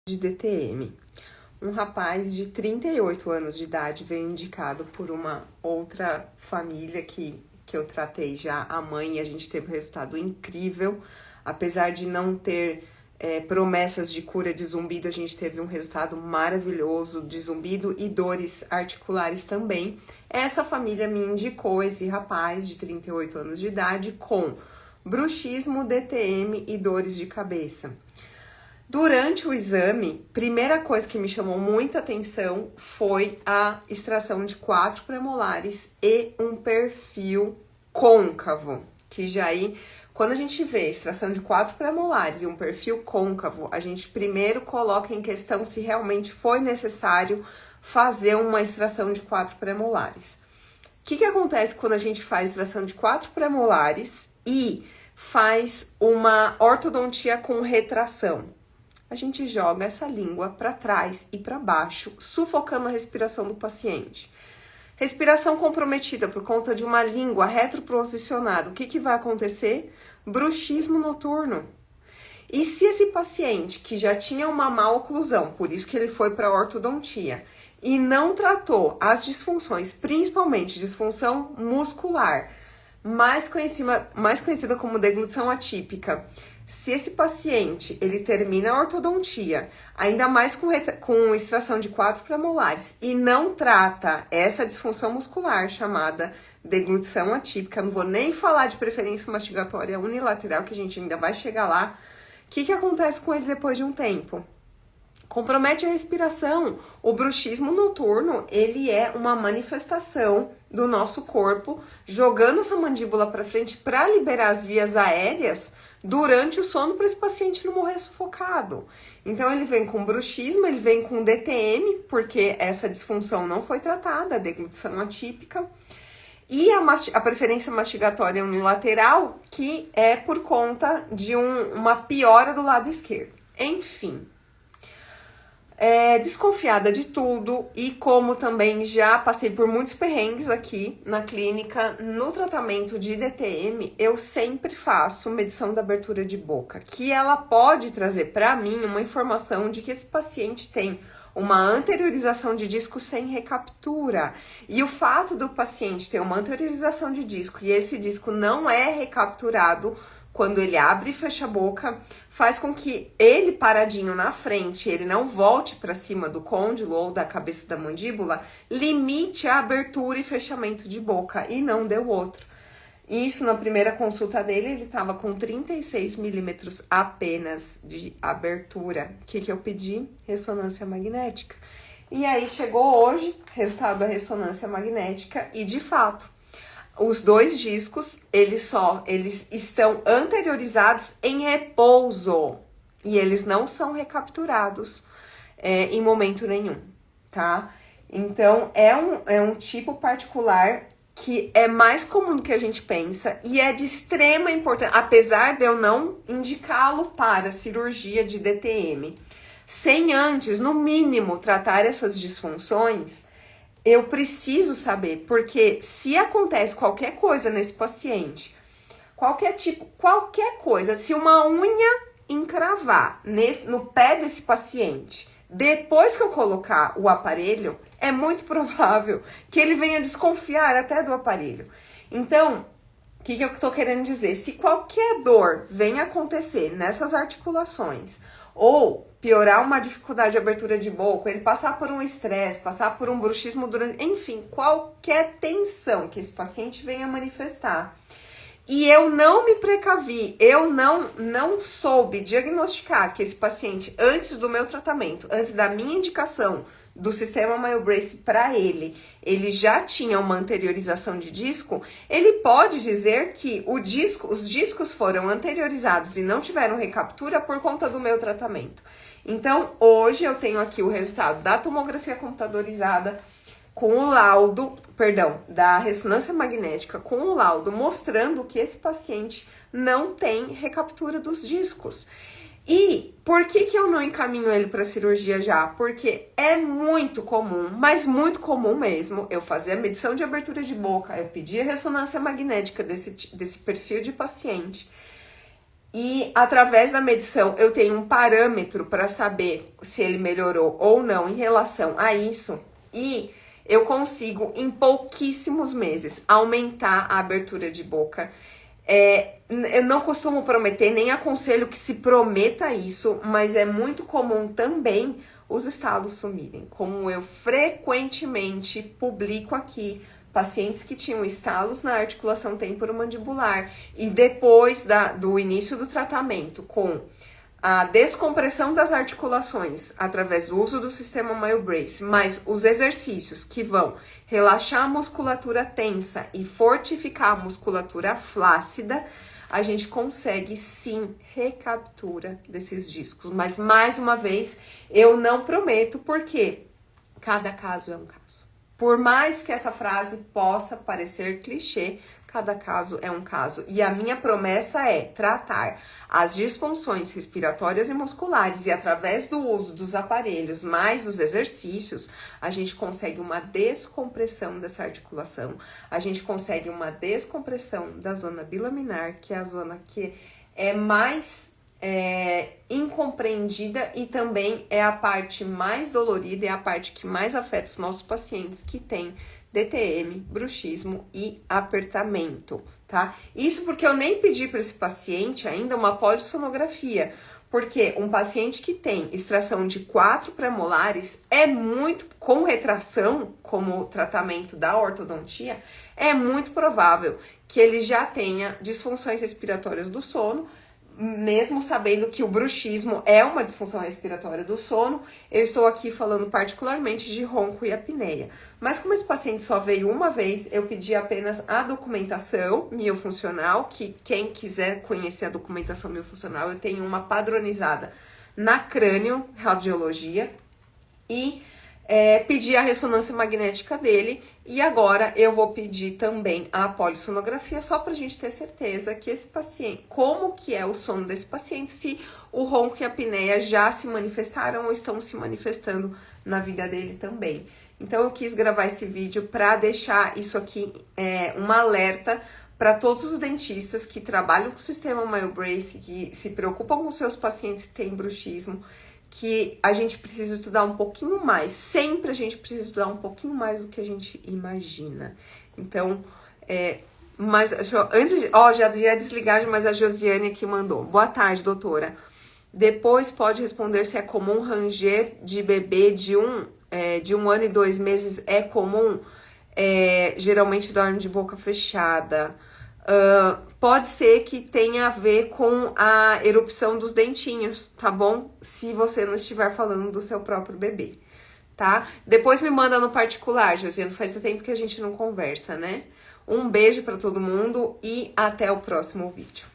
de DTM. Um rapaz de 38 anos de idade veio indicado por uma outra família que eu tratei já, a mãe, e a gente teve um resultado incrível. Apesar de não ter promessas de cura de zumbido, a gente teve um resultado maravilhoso de zumbido e dores articulares também. Essa família me indicou esse rapaz de 38 anos de idade com bruxismo, DTM e dores de cabeça. Durante o exame, primeira coisa que me chamou muita atenção foi a extração de 4 premolares e um perfil côncavo, que já aí, quando a gente vê extração de 4 premolares e um perfil côncavo, a gente primeiro coloca em questão se realmente foi necessário fazer uma extração de 4 premolares. O que acontece quando a gente faz extração de 4 premolares e faz uma ortodontia com retração? A gente joga essa língua para trás e para baixo, sufocando a respiração do paciente. Respiração comprometida por conta de uma língua retroposicionada. O que vai acontecer? Bruxismo noturno. E se esse paciente que já tinha uma má oclusão, por isso que ele foi para a ortodontia, e não tratou as disfunções, principalmente disfunção muscular, mais conhecida como deglutição atípica, se esse paciente, ele termina a ortodontia, ainda mais com extração de 4 premolares, e não trata essa disfunção muscular chamada deglutição atípica, não vou nem falar de preferência mastigatória unilateral, que a gente ainda vai chegar lá, o que acontece com ele depois de um tempo? Compromete a respiração. O bruxismo noturno, ele é uma manifestação do nosso corpo jogando essa mandíbula para frente para liberar as vias aéreas durante o sono para esse paciente não morrer sufocado. Então ele vem com bruxismo, ele vem com DTM, porque essa disfunção não foi tratada, a deglutição atípica, e a preferência mastigatória unilateral, que é por conta de uma piora do lado esquerdo. Enfim. Desconfiada de tudo, e como também já passei por muitos perrengues aqui na clínica, no tratamento de DTM, eu sempre faço medição da abertura de boca, que ela pode trazer para mim uma informação de que esse paciente tem uma anteriorização de disco sem recaptura. E o fato do paciente ter uma anteriorização de disco e esse disco não é recapturado quando ele abre e fecha a boca, faz com que ele paradinho na frente, ele não volte para cima do côndilo ou da cabeça da mandíbula, limite a abertura e fechamento de boca, e não deu outro. Isso, na primeira consulta dele, ele estava com 36 milímetros apenas de abertura. O que eu pedi? Ressonância magnética. E aí chegou hoje, resultado da ressonância magnética, e de fato, os 2 discos, eles estão anteriorizados em repouso e eles não são recapturados em momento nenhum, tá? Então, é um tipo particular que é mais comum do que a gente pensa e é de extrema importância, apesar de eu não indicá-lo para cirurgia de DTM, sem antes, no mínimo, tratar essas disfunções. Eu preciso saber, porque se acontece qualquer coisa nesse paciente, qualquer coisa, se uma unha encravar no pé desse paciente, depois que eu colocar o aparelho, é muito provável que ele venha desconfiar até do aparelho. Então, o que eu tô querendo dizer? Se qualquer dor vem acontecer nessas articulações, ou piorar uma dificuldade de abertura de boca, ele passar por um estresse, passar por um bruxismo enfim, qualquer tensão que esse paciente venha manifestar, e eu não me precavi, eu não soube diagnosticar que esse paciente, antes do meu tratamento, antes da minha indicação do sistema MyoBrace para ele já tinha uma anteriorização de disco, ele pode dizer que os discos foram anteriorizados e não tiveram recaptura por conta do meu tratamento. Então, hoje eu tenho aqui o resultado da tomografia computadorizada com o laudo, da ressonância magnética com o laudo mostrando que esse paciente não tem recaptura dos discos. E por que eu não encaminho ele para cirurgia já? Porque é muito comum, mas muito comum mesmo, eu fazer a medição de abertura de boca, eu pedir a ressonância magnética desse perfil de paciente, E através da medição eu tenho um parâmetro para saber se ele melhorou ou não em relação a isso. E eu consigo, em pouquíssimos meses, aumentar a abertura de boca. Eu não costumo prometer, nem aconselho que se prometa isso, mas é muito comum também os estalos sumirem. Como eu frequentemente publico aqui, pacientes que tinham estalos na articulação temporomandibular e depois do início do tratamento com a descompressão das articulações através do uso do sistema MyoBrace, mas os exercícios que vão relaxar a musculatura tensa e fortificar a musculatura flácida, a gente consegue sim recaptura desses discos. Mas mais uma vez, eu não prometo, porque cada caso é um caso. Por mais que essa frase possa parecer clichê, cada caso é um caso. E a minha promessa é tratar as disfunções respiratórias e musculares, e através do uso dos aparelhos mais os exercícios, a gente consegue uma descompressão dessa articulação, a gente consegue uma descompressão da zona bilaminar, que é a zona que é mais incompreendida e também é a parte mais dolorida, é a parte que mais afeta os nossos pacientes que têm DTM, bruxismo e apertamento, tá? Isso porque eu nem pedi para esse paciente ainda uma polissonografia, porque um paciente que tem extração de 4 premolares é muito, com retração, como tratamento da ortodontia, é muito provável que ele já tenha disfunções respiratórias do sono, mesmo sabendo que o bruxismo é uma disfunção respiratória do sono. Eu estou aqui falando particularmente de ronco e apneia. Mas como esse paciente só veio uma vez, eu pedi apenas a documentação miofuncional, que quem quiser conhecer a documentação miofuncional, eu tenho uma padronizada na Crânio Radiologia, e pedi a ressonância magnética dele, e agora eu vou pedir também a polissonografia, só pra gente ter certeza que esse paciente, como que é o sono desse paciente, se o ronco e a apneia já se manifestaram ou estão se manifestando na vida dele também. Então eu quis gravar esse vídeo para deixar isso aqui um alerta para todos os dentistas que trabalham com o sistema MyoBrace, que se preocupam com seus pacientes que têm bruxismo, que a gente precisa estudar um pouquinho mais. Sempre a gente precisa estudar um pouquinho mais do que a gente imagina. Então, mas antes de... já ia desligar, mas a Josiane aqui mandou. Boa tarde, doutora. Depois pode responder se é comum ranger de bebê de um ano e 2 meses. É comum? Geralmente dorme de boca fechada. Pode ser que tenha a ver com a erupção dos dentinhos, tá bom? Se você não estiver falando do seu próprio bebê, tá? Depois me manda no particular, Josiane, faz tempo que a gente não conversa, né? Um beijo pra todo mundo e até o próximo vídeo.